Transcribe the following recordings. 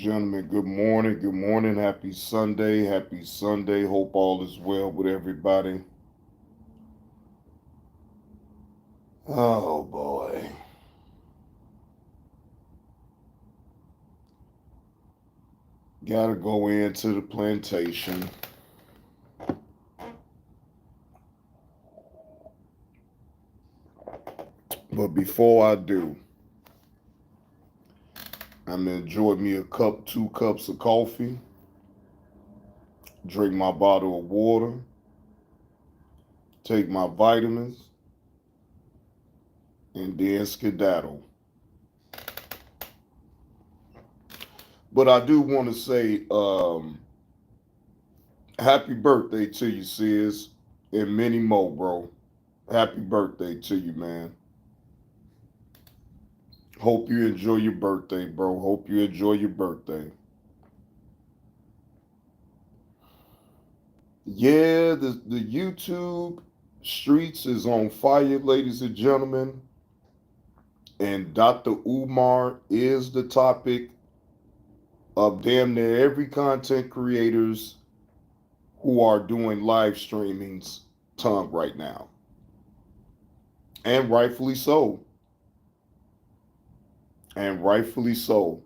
gentlemen, good morning. Good morning. Happy Sunday. Happy Sunday. Hope all is well with everybody. Oh boy. Gotta go into the plantation. But before I do, I'm gonna enjoy me a cup, 2 cups of coffee, drink my bottle of water, take my vitamins, and then skedaddle. But I do want to say, happy birthday to you, sis, and many more, bro. Happy birthday to you, man. Hope you enjoy your birthday, bro. Hope you enjoy your birthday. Yeah, the YouTube streets is on fire, ladies and gentlemen. And Dr. Umar is the topic of damn near every content creators who are doing live streamings tongue right now. And rightfully so. And rightfully so.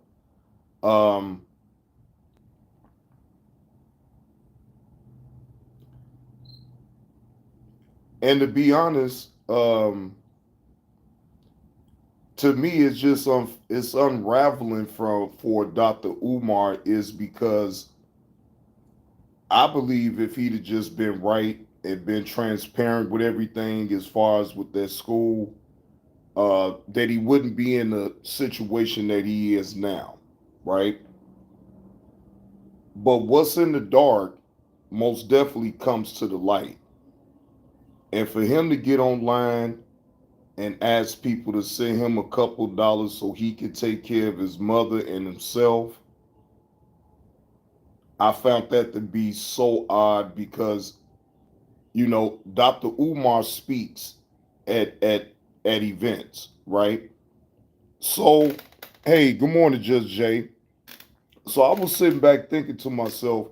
Um, and to be honest, to me it's just it's unraveling from for Dr. Umar is because I believe if he'd have just been right and been transparent with everything as far as with that school, that he wouldn't be in the situation that he is now, right? But what's in the dark most definitely comes to the light. And for him to get online and ask people to send him a couple dollars so he could take care of his mother and himself, I found that to be so odd because Dr. Umar speaks at events, right? So, hey, good morning, Judge Jay. So I was sitting back thinking to myself,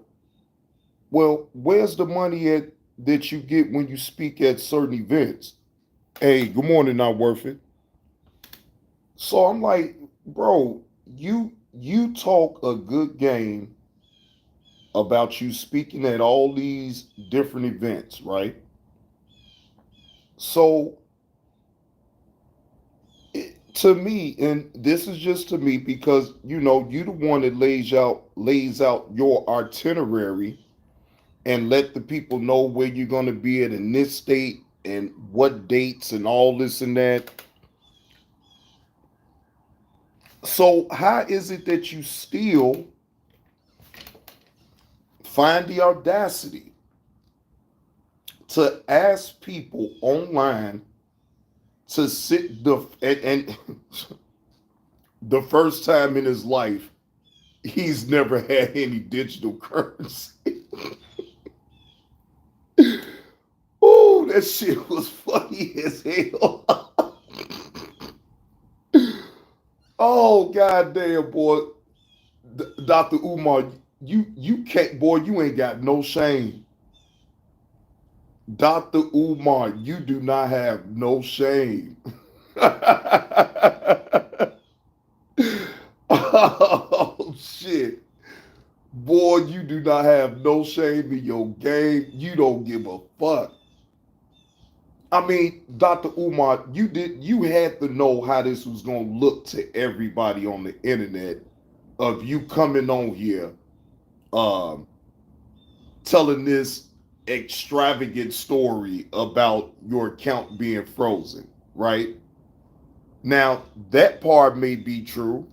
well, where's the money at that you get when you speak at certain events? Hey, good morning, not worth it. So I'm like, bro, you talk a good game about you speaking at all these different events, right? So to me, and this is just to me because you the one that lays out your itinerary and let the people know where you're going to be at in this state and what dates and all this and that. So how is it that you still find the audacity to ask people online to sit and the first time in his life he's never had any digital currency. Oh, that shit was funny as hell. Oh goddamn, boy, Dr. Umar, you can't, boy, you ain't got no shame. Dr. Umar, you do not have no shame. Oh shit. Boy, you do not have no shame in your game. You don't give a fuck. I mean, Dr. Umar, you had to know how this was gonna look to everybody on the internet of you coming on here um telling this extravagant story about your account being frozen, right? Now, that part may be true.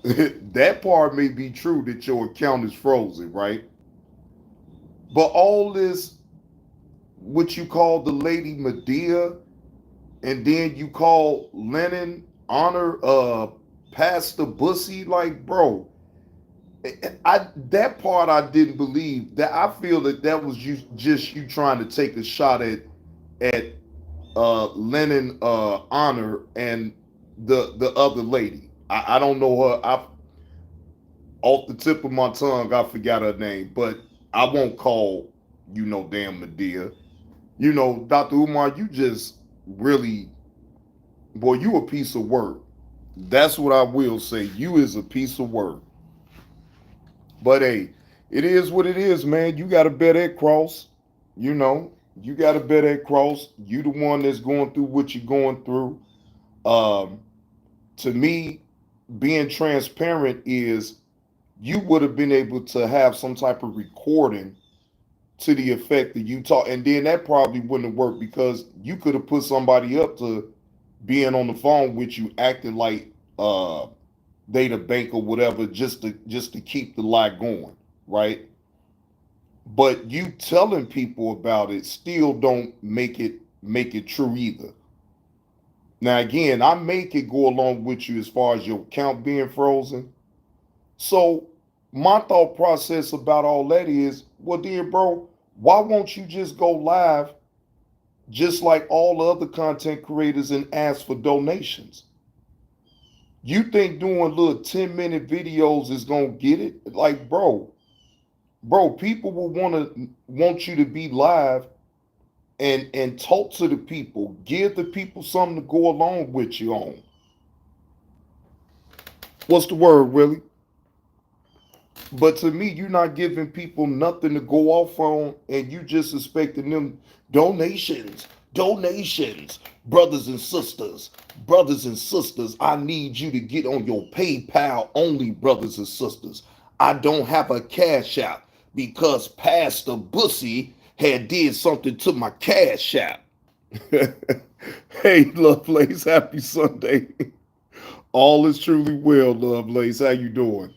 That part may be true that your account is frozen, right? But all this, what you call the lady Medea, and then you call Lennon honor Pastor Bussy, like, bro, I that part I didn't believe. That I feel that was you trying to take a shot at Lennon honor and the other lady. I don't know her. off the tip of my tongue, I forgot her name, but I won't call damn Medea. Dr. Umar, you just really, boy, you a piece of work. That's what I will say. You is a piece of work. But hey, it is what it is, man. You got to bet that cross. You know, you got to bet that cross. You the one that's going through what you're going through. Um, to me, being transparent is you would have been able to have some type of recording to the effect that you talk, and then that probably wouldn't have worked because you could have put somebody up to being on the phone with you, acting like they the bank or whatever, just to keep the lie going, right? But you telling people about it still don't make it true either. Now again, I make it go along with you as far as your account being frozen. So my thought process about all that is, well, dear bro, why won't you just go live just like all the other content creators and ask for donations? You think doing little 10-minute videos is gonna get it? Like, bro, people will want you to be live and talk to the people, give the people something to go along with you on. What's the word, Willie? But to me, you're not giving people nothing to go off on, and you just expecting them donations, donations, brothers and sisters. I need you to get on your PayPal only, brothers and sisters. I don't have a cash app because Pastor Bussy had did something to my cash app. Hey, Lovelace, happy Sunday. All is truly well, Lovelace. How you doing?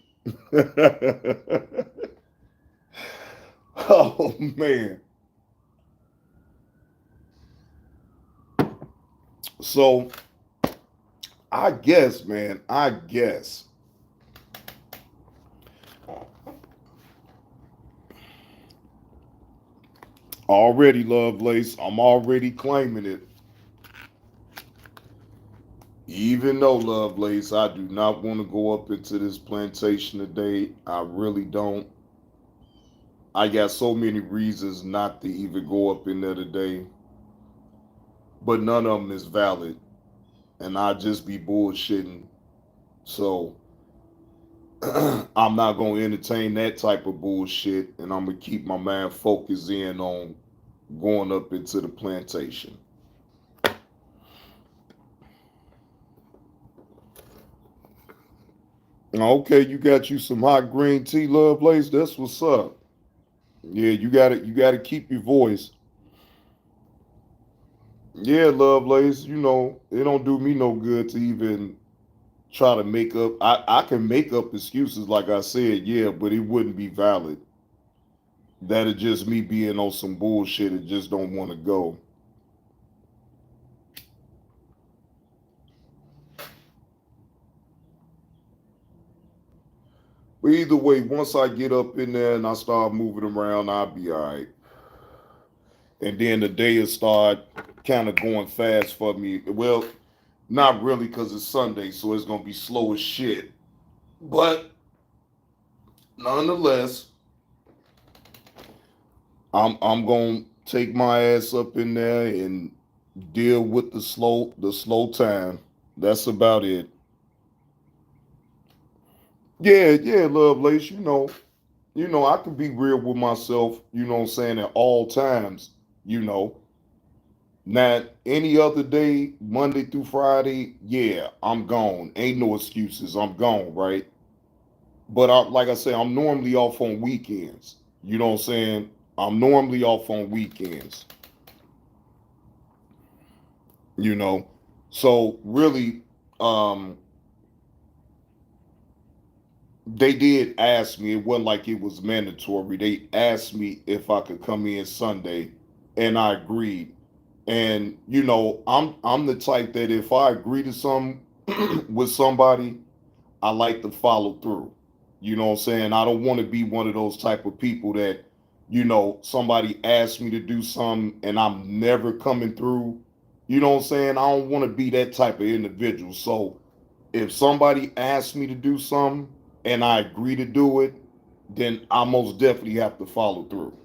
Oh man. So I guess, man, I guess already, Lovelace, I'm already claiming it. Even though, Lovelace, I do not want to go up into this plantation today. I really don't. I got so many reasons not to even go up in there today, but none of them is valid, and I just be bullshitting. So I'm not gonna entertain that type of bullshit, and I'm gonna keep my mind focused in on going up into the plantation. Okay, you got you some hot green tea, Lovelace. That's what's up. Yeah, you gotta keep your voice. Yeah, Lovelace, it don't do me no good to even try to make up. I can make up excuses, like I said, yeah, but it wouldn't be valid. That'd just me being on some bullshit and just don't want to go. But either way, once I get up in there and I start moving around, I'll be all right. And then the day will start kind of going fast for me. Well, not really because it's Sunday, so it's gonna be slow as shit. But nonetheless, I'm gonna take my ass up in there and deal with the slow time. That's about it. Yeah, yeah, Lovelace. I can be real with myself. You know what I'm saying, at all times. You know, not any other day, Monday through Friday. Yeah, I'm gone. Ain't no excuses. I'm gone, right? But like I say, I'm normally off on weekends. You know what I'm saying? I'm normally off on weekends. You know, so really, um, they did ask me. It wasn't like it was mandatory. They asked me if I could come in Sunday, and I agreed. And I'm the type that if I agree to some with somebody, I like to follow through. You know what I'm saying? I don't want to be one of those type of people that, somebody asks me to do something and I'm never coming through. You know what I'm saying? I don't want to be that type of individual. So if somebody asks me to do something and I agree to do it, then I most definitely have to follow through.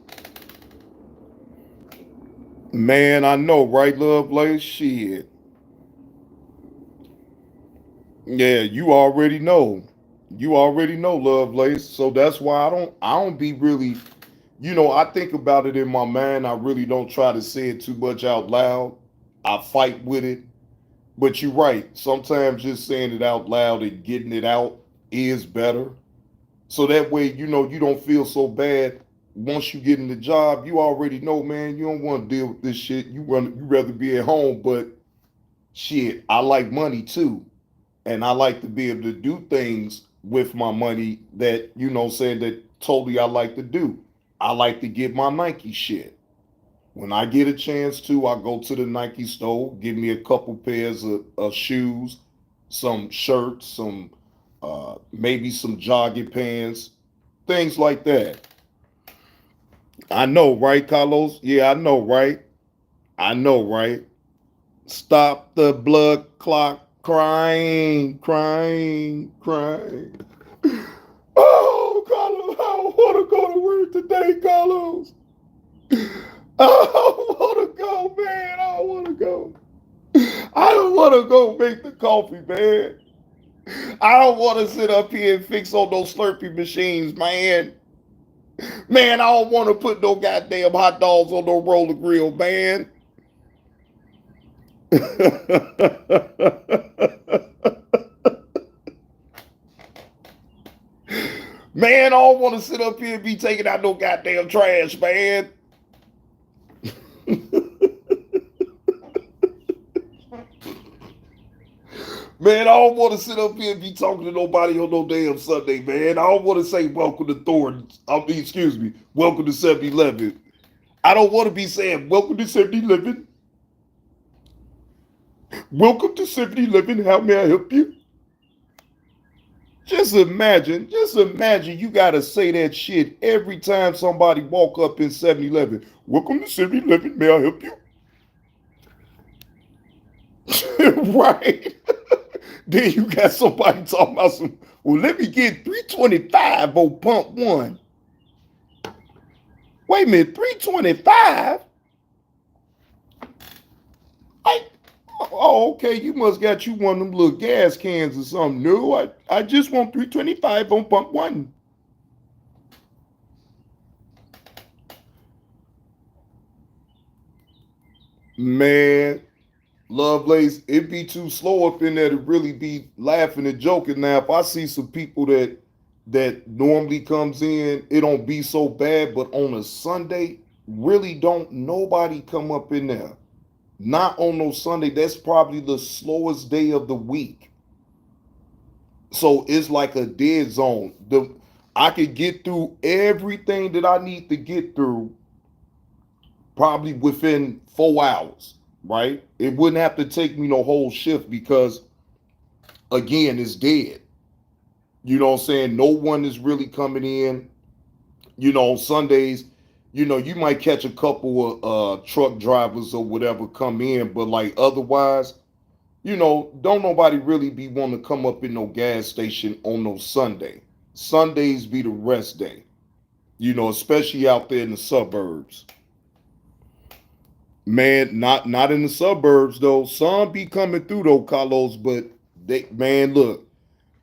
Man, I know, right, Lovelace? Shit. Yeah, you already know. You already know, Lovelace. So that's why I don't be really, I think about it in my mind. I really don't try to say it too much out loud. I fight with it. But you're right. Sometimes just saying it out loud and getting it out is better. So that way, you don't feel so bad. Once you get in the job, you already know, man, you don't want to deal with this shit. You rather be at home, but shit, I like money too. And I like to be able to do things with my money that, saying that totally I like to do. I like to get my Nike shit. When I get a chance to, I go to the Nike store, give me a couple pairs of shoes, some shirts, some maybe some jogging pants, things like that. I know, right, Carlos? Yeah, I know, right? I know, right? Stop the blood clock crying, crying, crying. Oh, Carlos, I don't want to go to work today, Carlos. I don't want to go, man. I don't want to go. I don't want to go make the coffee, man. I don't want to sit up here and fix on those Slurpee machines, man. Man, I don't want to put no goddamn hot dogs on no roller grill, man. Man, I don't want to sit up here and be taking out no goddamn trash, man. Man, I don't want to sit up here and be talking to nobody on no damn Sunday, man. I don't want to say welcome to Thornton's. Excuse me, welcome to 7-Eleven. I don't want to be saying welcome to 7-Eleven. Welcome to 7-Eleven. How may I help you? Just imagine you got to say that shit every time somebody walk up in 7-Eleven. Welcome to 7-Eleven. May I help you? Right. Then you got somebody talking about some, well, let me get 325 on pump one. Wait a minute, 325? Oh, okay, you must got you one of them little gas cans or something. No, I just want 325 on pump one. Man, Lovelace, it be too slow up in there to really be laughing and joking. Now, if I see some people that normally comes in, it don't be so bad. But on a Sunday, really don't nobody come up in there. Not on no Sunday. That's probably the slowest day of the week. So it's like a dead zone. I could get through everything that I need to get through probably within 4 hours, right? It wouldn't have to take me no whole shift because again, it's dead. You know what I'm saying? No one is really coming in. On Sundays, you might catch a couple of truck drivers or whatever come in, but like otherwise, don't nobody really be wanting to come up in no gas station on no Sunday. Sundays be the rest day, especially out there in the suburbs. Man, not in the suburbs though. Some be coming through though, Carlos, but man, look,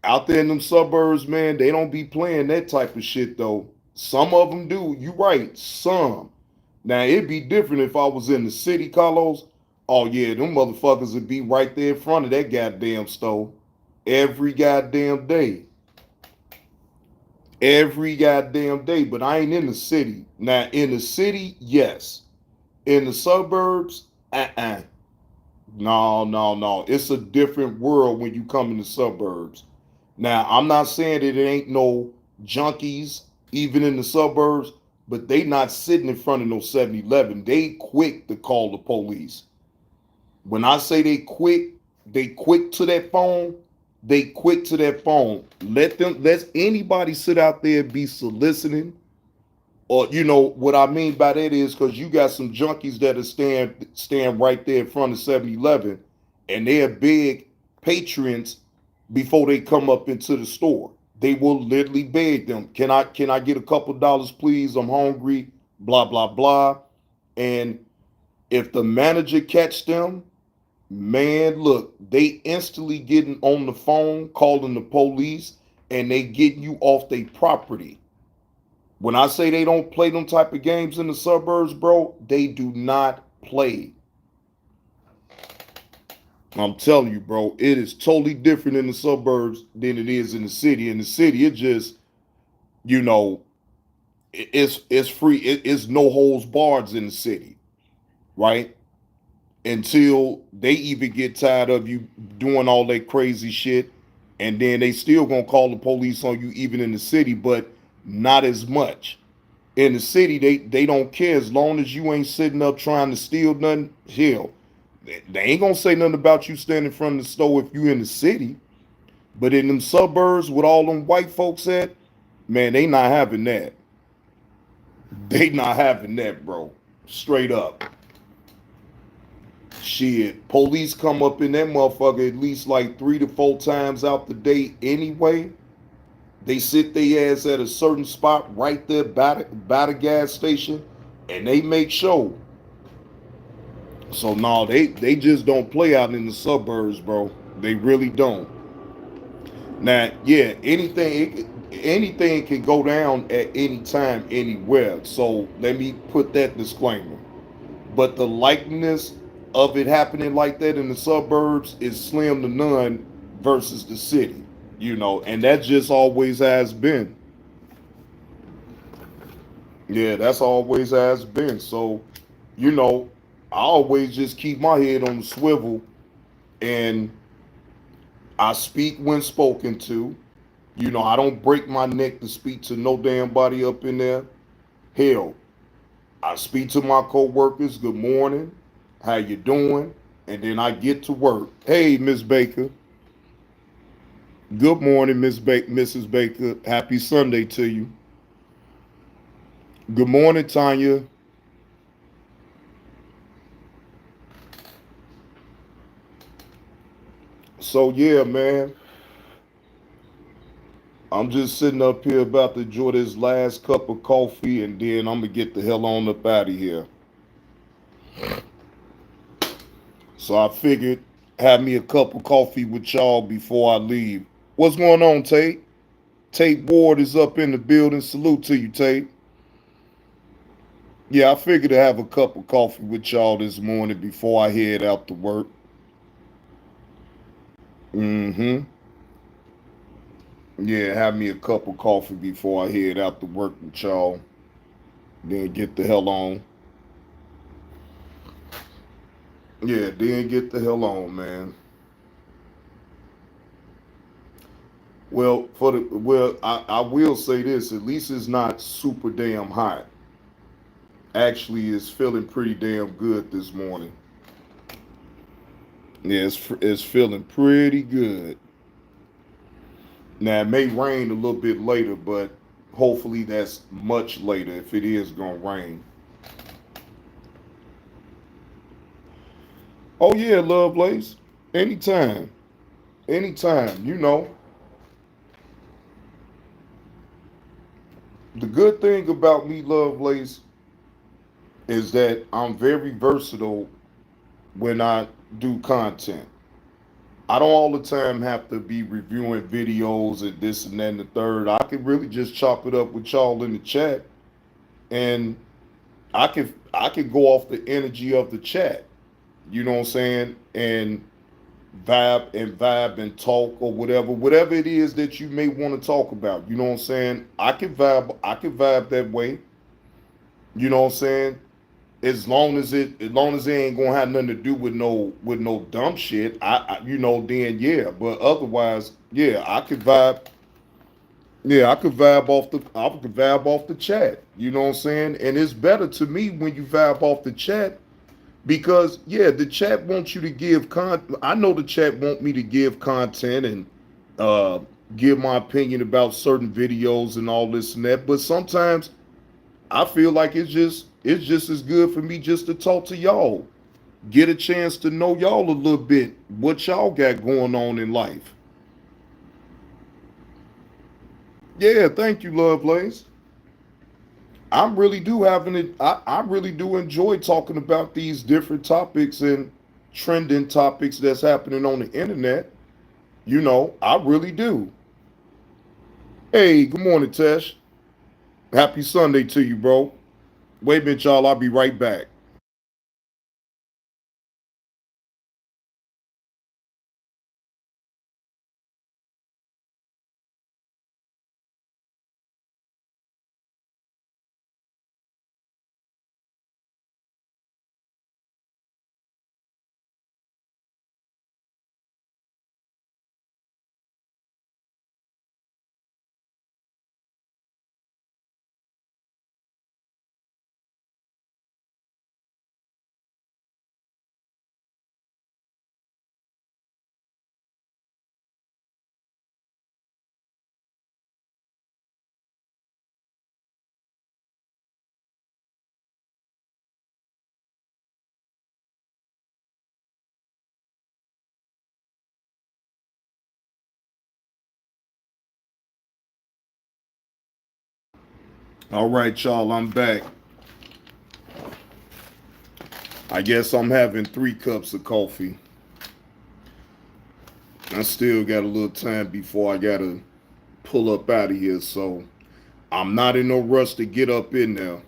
out there in them suburbs, man, they don't be playing that type of shit though. Some of them do. You right, some. Now it'd be different if I was in the city, Carlos. Oh yeah, them motherfuckers would be right there in front of that goddamn store every goddamn day. Every goddamn day. But I ain't in the city. Now in the city, yes. In the suburbs, uh-uh. No, no, no. It's a different world when you come in the suburbs. Now, I'm not saying that it ain't no junkies even in the suburbs, but they not sitting in front of no 7-Eleven. They quick to call the police. When I say they quick to that phone. They quick to that phone. Let anybody sit out there and be soliciting. Or what I mean by that is because you got some junkies that are stand right there in front of 7-Eleven, and they're big patrons before they come up into the store. They will literally beg them, can I get a couple dollars, please? I'm hungry, blah, blah, blah. And if the manager catch them, man, look, they instantly getting on the phone, calling the police, and they getting you off their property. When I say they don't play them type of games in the suburbs, bro, they do not play. I'm telling you, bro, it is totally different in the suburbs than it is in the city. In the city, it just, you know, it's free. It's no holds barred in the city, right? Until they even get tired of you doing all that crazy shit, and then they still gonna call the police on you even in the city, but not as much. In the city, they don't care as long as you ain't sitting up trying to steal nothing. Hell, they ain't gonna say nothing about you standing in front of the store if you in the city. But in them suburbs with all them white folks at, man, they not having that. They not having that, bro. Straight up. Shit, police come up in that motherfucker at least like 3 to 4 times out the day anyway. They sit their ass at a certain spot right there by the gas station, and they make sure. So no, they just don't play out in the suburbs, bro. They really don't. Now, yeah, anything can go down at any time, anywhere. So let me put that disclaimer. But the likeness of it happening like that in the suburbs is slim to none versus the city, and that just always has been. Yeah, that's always has been. So, you know, I always just keep my head on the swivel, and I speak when spoken to. I don't break my neck to speak to no damn body up in there. Hell, I speak to my coworkers, good morning, how you doing? And then I get to work. Hey, Miss Baker. Good morning, Mrs. Baker. Happy Sunday to you. Good morning, Tanya. So yeah, man. I'm just sitting up here about to enjoy this last cup of coffee, and then I'm gonna get the hell on up out of here. So I figured have me a cup of coffee with y'all before I leave. What's going on, Tate? Tate Ward is up in the building. Salute to you, Tate. Yeah, I figured to have a cup of coffee with y'all this morning before I head out to work. Mm-hmm. Yeah, have me a cup of coffee before I head out to work with y'all. Then get the hell on. Yeah, then get the hell on, man. I will say this. At least it's not super damn hot. Actually, it's feeling pretty damn good this morning. Yeah, it's feeling pretty good. Now it may rain a little bit later, but hopefully that's much later if it is gonna rain. Oh yeah, Lovelace. Anytime. Anytime. The good thing about me, Lovelace, is that I'm very versatile when I do content. I don't all the time have to be reviewing videos and this and that and the third. I can really just chop it up with y'all in the chat, and I can go off the energy of the chat. You know what I'm saying? And vibe and talk or whatever it is that you may want to talk about. You know what I'm saying? I can vibe that way. You know what I'm saying? As long as it ain't gonna have nothing to do with no dumb shit, then yeah. But otherwise, yeah, I could vibe off the chat. You know what I'm saying? And it's better to me when you vibe off the chat because yeah, the chat wants you to give I know the chat want me to give content and uh give my opinion about certain videos and all this and that, but sometimes I feel like it's just as good for me just to talk to y'all. Get a chance to know y'all a little bit, what y'all got going on in life. Yeah, thank you, Lovelace. I'm really do having it. I really do enjoy talking about these different topics and trending topics that's happening on the internet. I really do. Hey, good morning, Tesh. Happy Sunday to you, bro. Wait a minute, y'all. I'll be right back. All right, y'all. I'm back. I guess I'm having 3 cups of coffee. I still got a little time before I gotta pull up out of here, so I'm not in no rush to get up in there.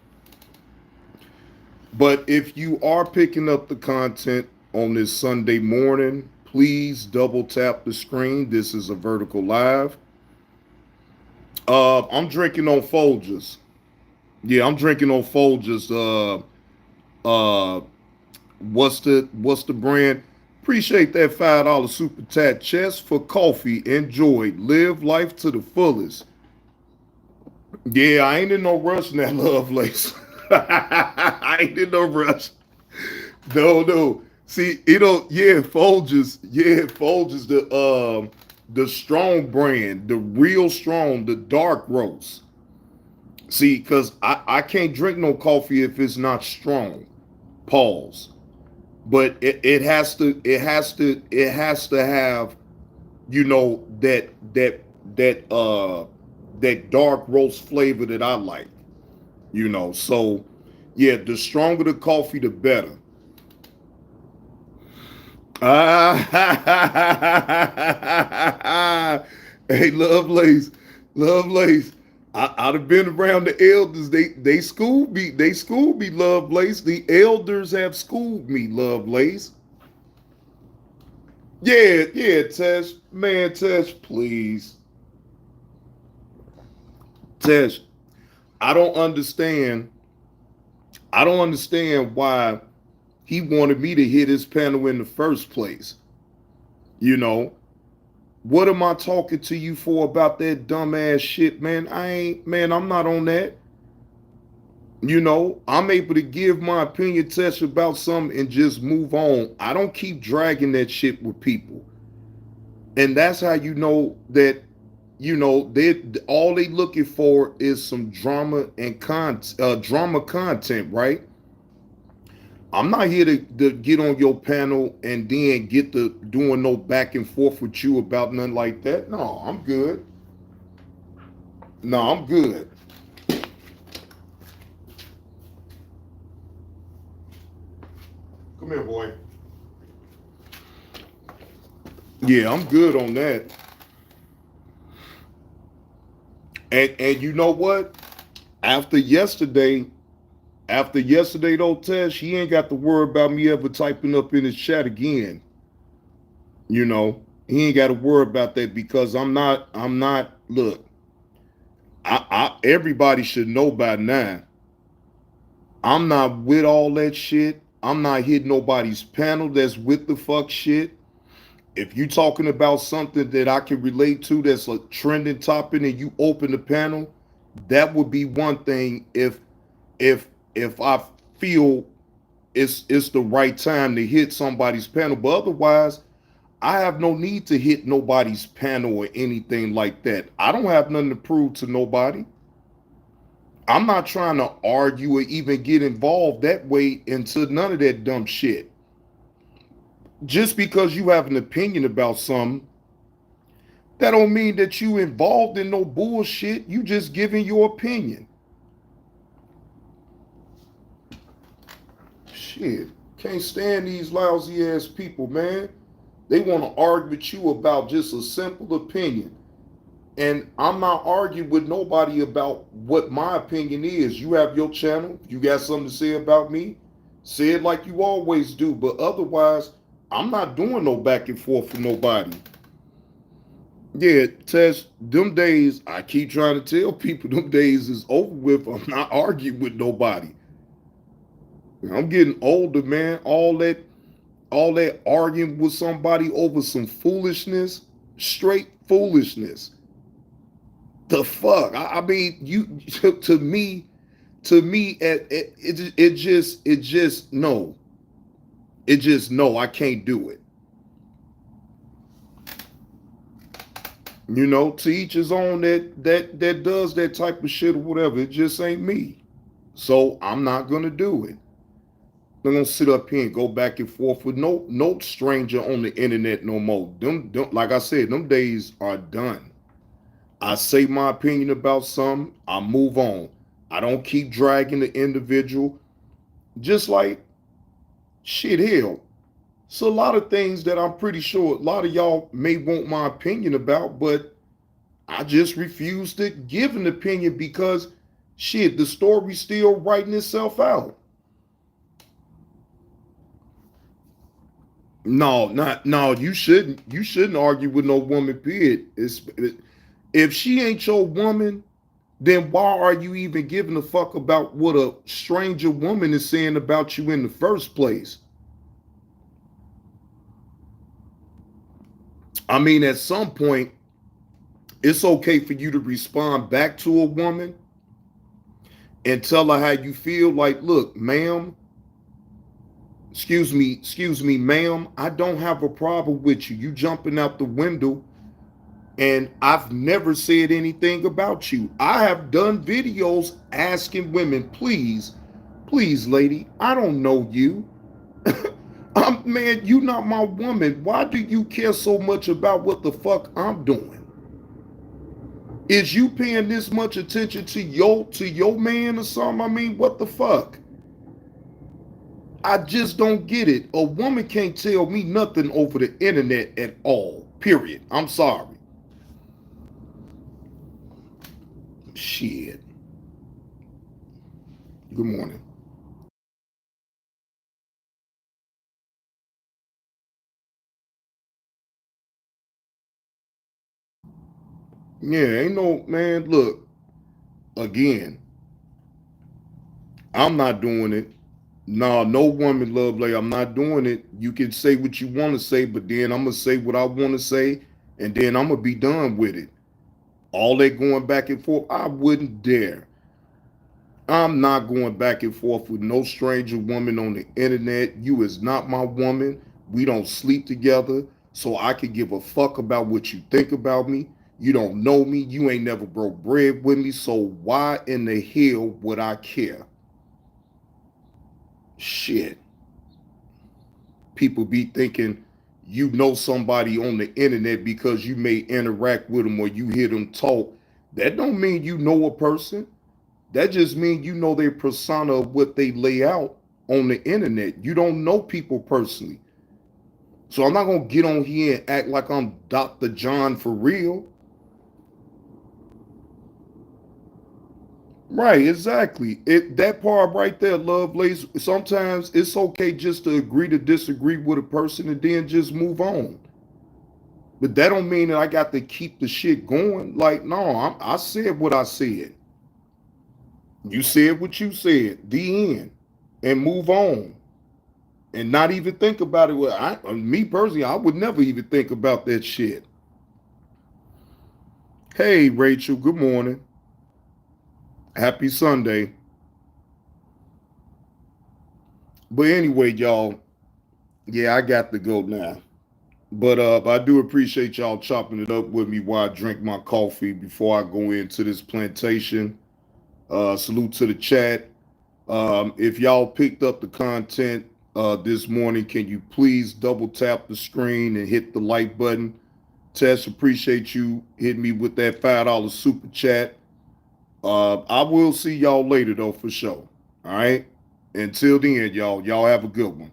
But if you are picking up the content on this Sunday morning, please double tap the screen. This is a vertical live. I'm drinking on Folgers. Yeah, I'm drinking on Folgers. Uh, what's the brand? Appreciate that $5 super chat chest for coffee. Enjoy. Live life to the fullest. Yeah, I ain't in no rush now, Lovelace. I ain't in no rush. No, no. See, Folgers, the strong brand, the real strong, the dark roast. See, because I can't drink no coffee if it's not strong. Pause. But it has to have, that dark roast flavor that I like. So yeah, the stronger the coffee, the better. Ah, hey, Lovelace. I'd have been around the elders. They schooled me. They schooled me, Lovelace. The elders have schooled me, Lovelace. Yeah, yeah, Tesh. Man, Tesh, please. Tesh, I don't understand. I don't understand why he wanted me to hit his panel in the first place. You know, what am I talking to you for about that dumbass shit, man? Man, I'm not on that. I'm able to give my opinion test about something and just move on. I don't keep dragging that shit with people. And that's how you know that, they all they looking for is some drama and drama content, right? I'm not here to get on your panel and then get to doing no back and forth with you about nothing like that. No, I'm good. No, I'm good. Come here, boy. Yeah, I'm good on that. And you know what? After yesterday, don't Tess, he ain't got to worry about me ever typing up in his chat again. He ain't got to worry about that because I'm not. Look, everybody should know by now. I'm not with all that shit. I'm not hitting nobody's panel that's with the fuck shit. If you talking about something that I can relate to that's a trending topic and you open the panel, that would be one thing if if I feel it's the right time to hit somebody's panel. But otherwise, I have no need to hit nobody's panel or anything like that. I don't have nothing to prove to nobody. I'm not trying to argue or even get involved that way into none of that dumb shit. Just because you have an opinion about something, That don't mean that you involved in no bullshit. You just giving your opinion. Shit. Can't stand these lousy ass people, man. They want to argue with you about just a simple opinion. And I'm not arguing with nobody about what my opinion is. You have your channel. You got something to say about me? Say it like you always do. But otherwise, I'm not doing no back and forth with nobody. Yeah, Tess, them days, I keep trying to tell people them days is over with. I'm not arguing with nobody. I'm getting older, man. All that arguing with somebody over some foolishness, straight foolishness. The fuck? I mean, you to me, it just no. It just no. I can't do it. You know, to each his own that does that type of shit or whatever. It just ain't me. So I'm not gonna do it. I'm gonna sit up here and go back and forth with no stranger on the internet no more. Them like I said, them days are done. I say my opinion about something, I move on. I don't keep dragging the individual. Just like shit, hell. So a lot of things that I'm pretty sure a lot of y'all may want my opinion about, but I just refuse to give an opinion because shit, the story's still writing itself out. No, you shouldn't. You shouldn't argue with no woman, period. If she ain't your woman, then why are you even giving a fuck about what a stranger woman is saying about you in the first place? I mean, at some point, it's okay for you to respond back to a woman and tell her how you feel. Like, look, ma'am, excuse me, ma'am, I don't have a problem with you. You jumping out the window, and I've never said anything about you. I have done videos asking women, please, please, lady, I don't know you. Man, you not my woman. Why do you care so much about what the fuck I'm doing? Is you paying this much attention to your man or something? I mean, what the fuck? I just don't get it. A woman can't tell me nothing over the internet at all. Period. I'm sorry. Shit. Good morning. Yeah, ain't no man. Look, again, I'm not doing it. No woman love like I'm not doing it. You can say what you want to say, but then I'm gonna say what I want to say, and then I'm gonna be done with it. All that going back and forth, I wouldn't dare. I'm not going back and forth with no stranger woman on the internet. You is not my woman. We don't sleep together, so I could give a fuck about what you think about me. You don't know me. You ain't never broke bread with me, so why in the hell would I care? Shit. People be thinking you know somebody on the internet because you may interact with them or you hear them talk. That don't mean you know a person. That just means you know their persona of what they lay out on the internet. You don't know people personally. So I'm not gonna get on here and act like I'm Dr. John for real. Right, exactly. That part right there, Lovelace. Sometimes it's okay just to agree to disagree with a person and then just move on. But that don't mean that I got to keep the shit going. Like, no, I said what I said. You said what you said. The end, and move on, and not even think about it. Well, me personally, I would never even think about that shit. Hey, Rachel. Good morning. Happy Sunday. But anyway, y'all. Yeah, I got to go now. But I do appreciate y'all chopping it up with me while I drink my coffee before I go into this plantation. Salute to the chat. If y'all picked up the content this morning, can you please double tap the screen and hit the like button? Tess, appreciate you hitting me with that $5 super chat. I will see y'all later though for sure. All right. Until then, y'all have a good one.